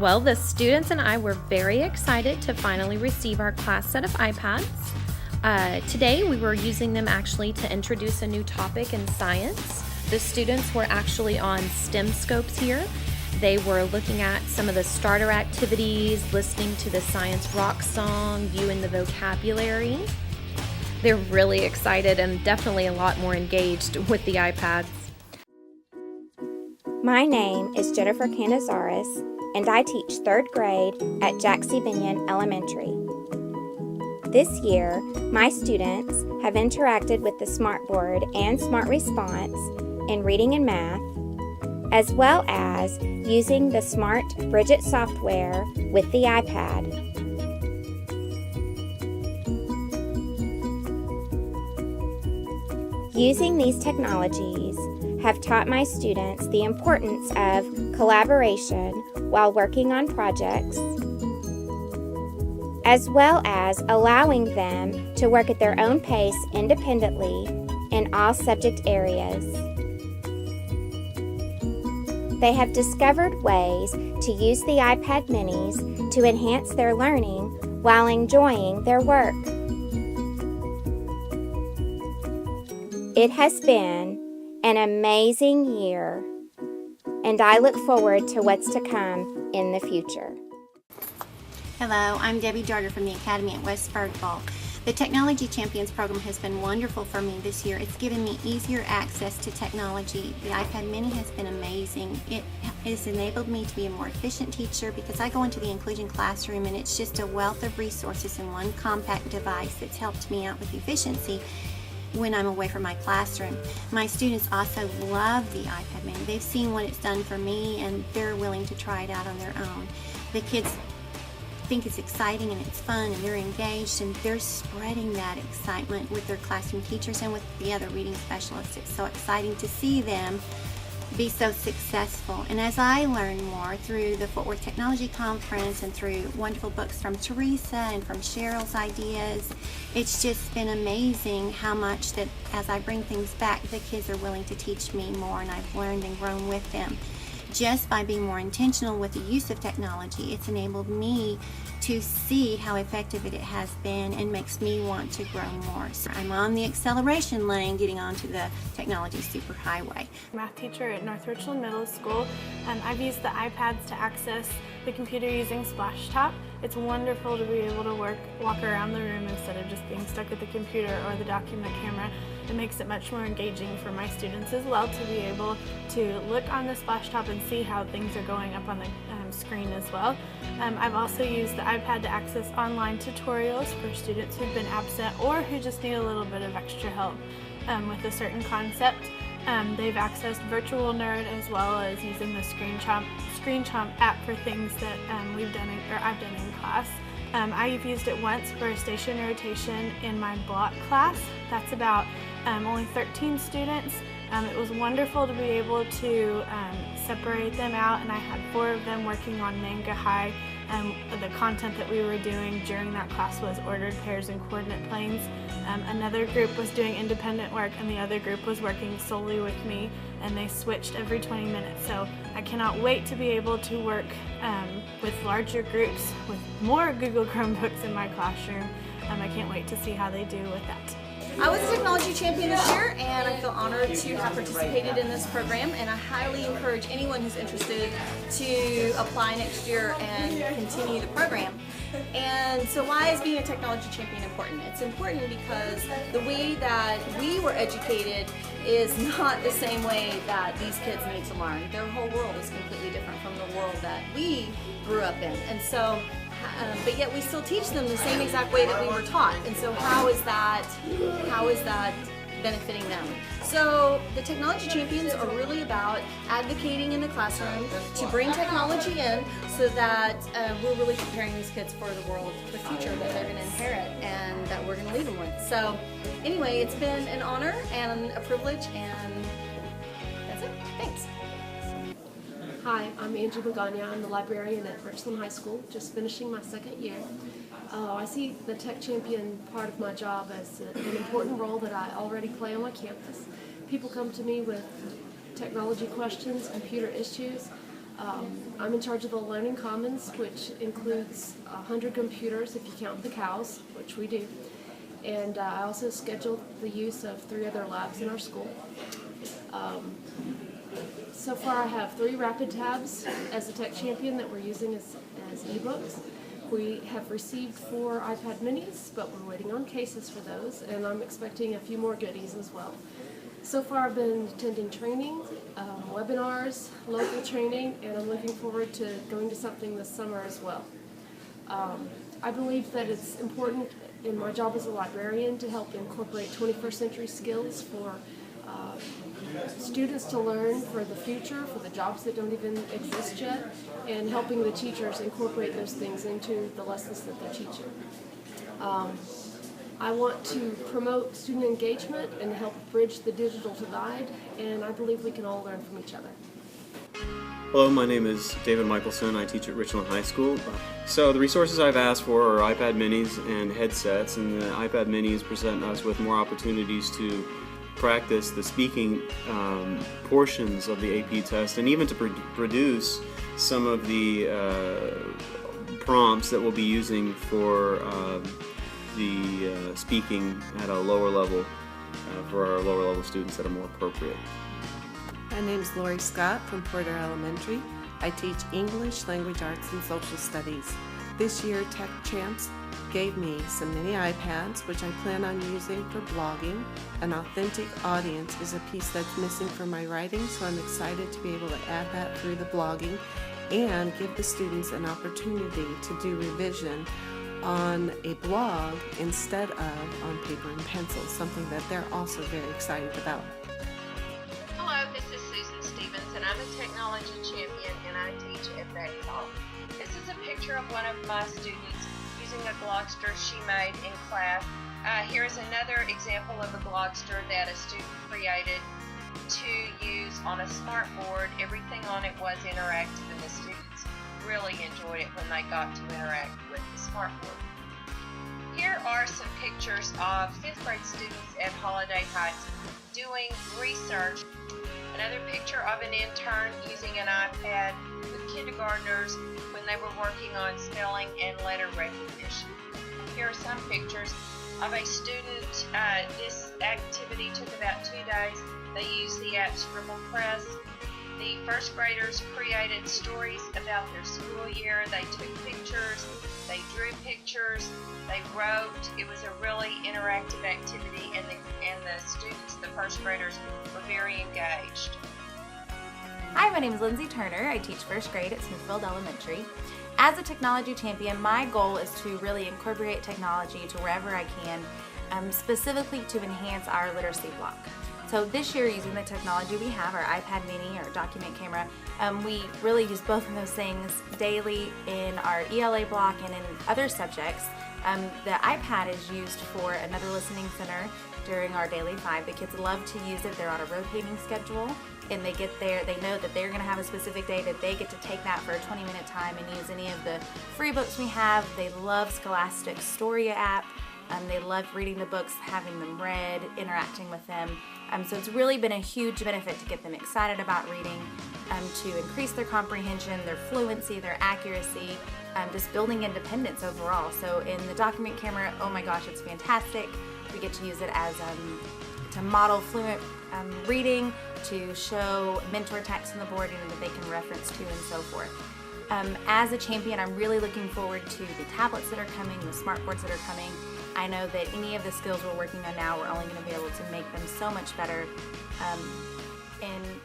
Well, the students and I were very excited to finally receive our class set of iPads. Today we were using them actually to introduce a new topic in science. The students were actually on STEM scopes here. They were looking at some of the starter activities, listening to the science rock song, viewing the vocabulary. They're really excited and definitely a lot more engaged with the iPads. My name is Jennifer Canizares, and I teach 3rd grade at Jack C. Binion Elementary. This year, my students have interacted with the Smartboard and Smart Response in reading and math, as well as using the Smart Bridget software with the iPad. Using these technologies have taught my students the importance of collaboration while working on projects, as well as allowing them to work at their own pace independently in all subject areas. They have discovered ways to use the iPad minis to enhance their learning while enjoying their work. It has been an amazing year, and I look forward to what's to come in the future. Hello, I'm Debbie Darter from the Academy at West Birdville. The Technology Champions program has been wonderful for me this year. It's given me easier access to technology. The iPad mini has been amazing. It has enabled me to be a more efficient teacher because I go into the inclusion classroom and it's just a wealth of resources in one compact device that's helped me out with efficiency when I'm away from my classroom. My students also love the iPad mini. They've seen what it's done for me and they're willing to try it out on their own. The kids think it's exciting and it's fun and they're engaged and they're spreading that excitement with their classroom teachers and with the other reading specialists. It's so exciting to see them be so successful. And as I learn more through the Fort Worth Technology Conference and through wonderful books from Teresa and from Cheryl's ideas, it's just been amazing how much that as I bring things back, the kids are willing to teach me more, and I've learned and grown with them. Just by being more intentional with the use of technology, it's enabled me to see how effective it has been and makes me want to grow more. So I'm on the acceleration lane getting onto the technology superhighway. Math teacher at North Richland Middle School. I've used the iPads to access the computer using Splashtop. It's wonderful to be able to walk around the room instead of just being stuck at the computer or the document camera. It makes it much more engaging for my students as well to be able to look on the Splashtop and see how things are going up on the screen as well. I've also used the iPad to access online tutorials for students who've been absent or who just need a little bit of extra help with a certain concept. They've accessed Virtual Nerd as well as using the Screen Chomp app for things that I've done in class. I've used it once for a station rotation in my block class. That's about only 13 students. It was wonderful to be able to separate them out, and I had 4 of them working on Manga High. The content that we were doing during that class was ordered pairs and coordinate planes. Another group was doing independent work and the other group was working solely with me, and they switched every 20 minutes. So I cannot wait to be able to work with larger groups with more Google Chromebooks in my classroom. I can't wait to see how they do with that. I was a technology champion this year, and I feel honored to have participated in this program, and I highly encourage anyone who's interested to apply next year and continue the program. And so why is being a technology champion important? It's important because the way that we were educated is not the same way that these kids need to learn. Their whole world is completely different from the world that we grew up in. And so but yet we still teach them the same exact way that we were taught. And so how is that benefiting them? So the Technology Champions are really about advocating in the classroom to bring technology in so that we're really preparing these kids for the world, the future that they're going to inherit and that we're going to leave them with. So anyway, it's been an honor and a privilege, and that's it. Thanks. Hi, I'm Angie Magana. I'm the librarian at Richland High School, just finishing my 2nd year. I see the Tech Champion part of my job as an important role that I already play on my campus. People come to me with technology questions, computer issues. I'm in charge of the Learning Commons, which includes 100 computers if you count the cows, which we do. And I also schedule the use of 3 other labs in our school. So far I have 3 rapid tabs as a tech champion that we're using as ebooks. We have received 4 iPad minis, but we're waiting on cases for those, and I'm expecting a few more goodies as well. So far I've been attending training, webinars, local training, and I'm looking forward to going to something this summer as well. I believe that it's important in my job as a librarian to help incorporate 21st century skills for students to learn for the future, for the jobs that don't even exist yet, and helping the teachers incorporate those things into the lessons that they're teaching. I want to promote student engagement and help bridge the digital divide, and I believe we can all learn from each other. Hello, my name is David Michelson. I teach at Richland High School. So the resources I've asked for are iPad minis and headsets, and the iPad minis present us with more opportunities to practice the speaking portions of the AP test, and even to produce some of the prompts that we'll be using for the speaking at a lower level for our lower level students that are more appropriate. My name is Lori Scott from Porter Elementary. I teach English, Language Arts, and Social Studies. This year, Tech Champs gave me some mini iPads, which I plan on using for blogging. An authentic audience is a piece that's missing from my writing, so I'm excited to be able to add that through the blogging and give the students an opportunity to do revision on a blog instead of on paper and pencil, something that they're also very excited about. Hello, this is Susan Stevens, and I'm a technology champion, and I teach at Birdville. This is a picture of one of my students using a Glogster she made in class. Here's another example of a Glogster that a student created to use on a smart board. Everything on it was interactive, and the students really enjoyed it when they got to interact with the smart board. Here are some pictures of 5th grade students at Holiday Heights doing research. Another picture of an intern using an iPad with kindergartners when they were working on spelling and letter recognition. Here are some pictures of a student. This activity took about 2 days. They used the app Scribble Press. The 1st graders created stories about their school year. They took pictures, they drew pictures, they wrote. It was a really interactive activity, and the students, the 1st graders, were very engaged. Hi, my name is Lindsay Turner. I teach 1st grade at Smithfield Elementary. As a technology champion, my goal is to really incorporate technology to wherever I can, specifically to enhance our literacy block. So this year, using the technology we have, our iPad mini, our document camera, we really use both of those things daily in our ELA block and in other subjects. The iPad is used for another listening center during our daily 5. The kids love to use it. They're on a rotating schedule, and they get there, they know that they're going to have a specific day that they get to take that for a 20-minute time and use any of the free books we have. They love Scholastic's Storia app. They love reading the books, having them read, interacting with them. So it's really been a huge benefit to get them excited about reading, to increase their comprehension, their fluency, their accuracy, just building independence overall. So in the document camera, oh my gosh, it's fantastic. We get to use it as to model fluent reading, to show mentor text on the board that they can reference to, and so forth. As a champion, I'm really looking forward to the tablets that are coming, the smart boards that are coming. I know that any of the skills we're working on now, we're only going to be able to make them so much better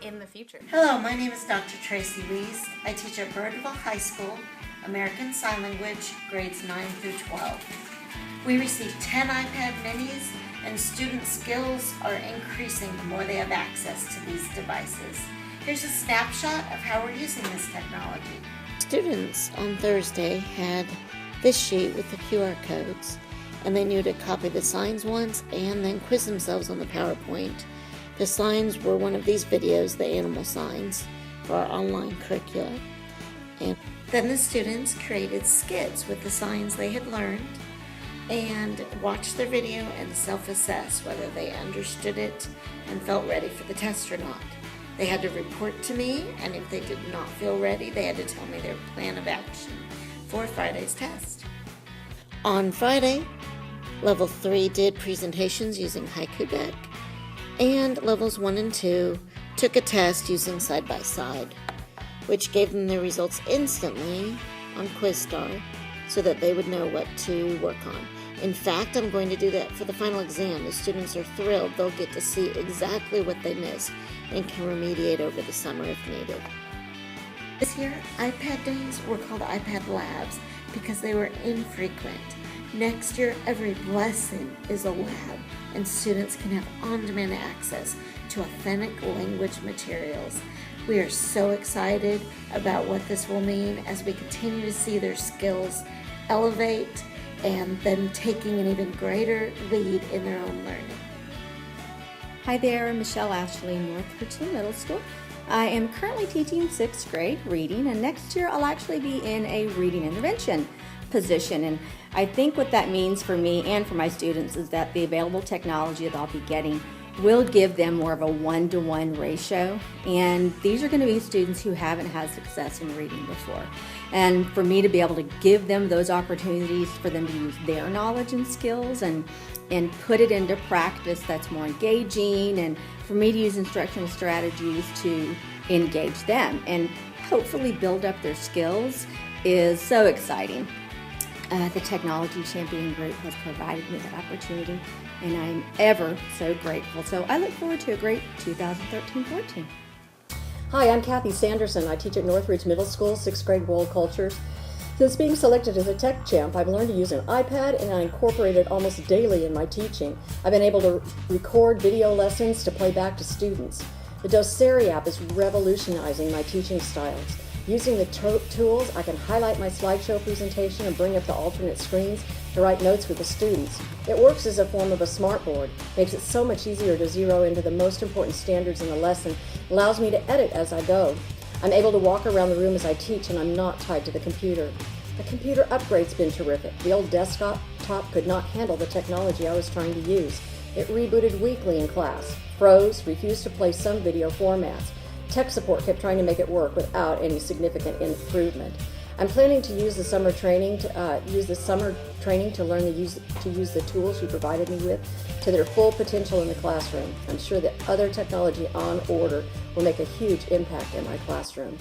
in the future. Hello, my name is Dr. Tracy Wees. I teach at Birdville High School, American Sign Language, grades 9 through 12. We receive 10 iPad minis, and student skills are increasing the more they have access to these devices. Here's a snapshot of how we're using this technology. Students on Thursday had this sheet with the QR codes, and they knew to copy the signs once and then quiz themselves on the PowerPoint. The signs were one of these videos, the animal signs, for our online curricula. And then the students created skits with the signs they had learned and watched their video and self-assess whether they understood it and felt ready for the test or not. They had to report to me, and if they did not feel ready, they had to tell me their plan of action for Friday's test. On Friday, Level 3 did presentations using Haiku Deck, and Levels 1 and 2 took a test using Side-by-Side, which gave them their results instantly on QuizStar so that they would know what to work on. In fact, I'm going to do that for the final exam. The students are thrilled. They'll get to see exactly what they missed and can remediate over the summer if needed. This year, iPad days were called iPad Labs because they were infrequent. Next year, every lesson is a lab, and students can have on-demand access to authentic language materials. We are so excited about what this will mean as we continue to see their skills elevate and then taking an even greater lead in their own learning. Hi there, Michelle Ashley, North Richland Middle School. I am currently teaching 6th grade reading, and next year I'll actually be in a reading intervention position. And I think what that means for me and for my students is that the available technology that I'll be getting will give them more of a one-to-one ratio. And these are going to be students who haven't had success in reading before. And for me to be able to give them those opportunities for them to use their knowledge and skills and put it into practice that's more engaging, and for me to use instructional strategies to engage them and hopefully build up their skills is so exciting. The Technology Champion group has provided me that opportunity, and I'm ever so grateful. So I look forward to a great 2013-14. Hi, I'm Kathy Sanderson. I teach at Northridge Middle School, 6th grade World Cultures. Since being selected as a Tech Champ, I've learned to use an iPad, and I incorporate it almost daily in my teaching. I've been able to record video lessons to play back to students. The Doceri app is revolutionizing my teaching styles. Using the tools, I can highlight my slideshow presentation and bring up the alternate screens to write notes with the students. It works as a form of a smartboard, makes it so much easier to zero into the most important standards in the lesson, allows me to edit as I go. I'm able to walk around the room as I teach, and I'm not tied to the computer. The computer upgrade's been terrific. The old desktop could not handle the technology I was trying to use. It rebooted weekly in class, froze, refused to play some video formats. Tech support kept trying to make it work without any significant improvement. I'm planning to use the summer training to learn to use the tools you provided me with to their full potential in the classroom. I'm sure that other technology on order will make a huge impact in my classroom.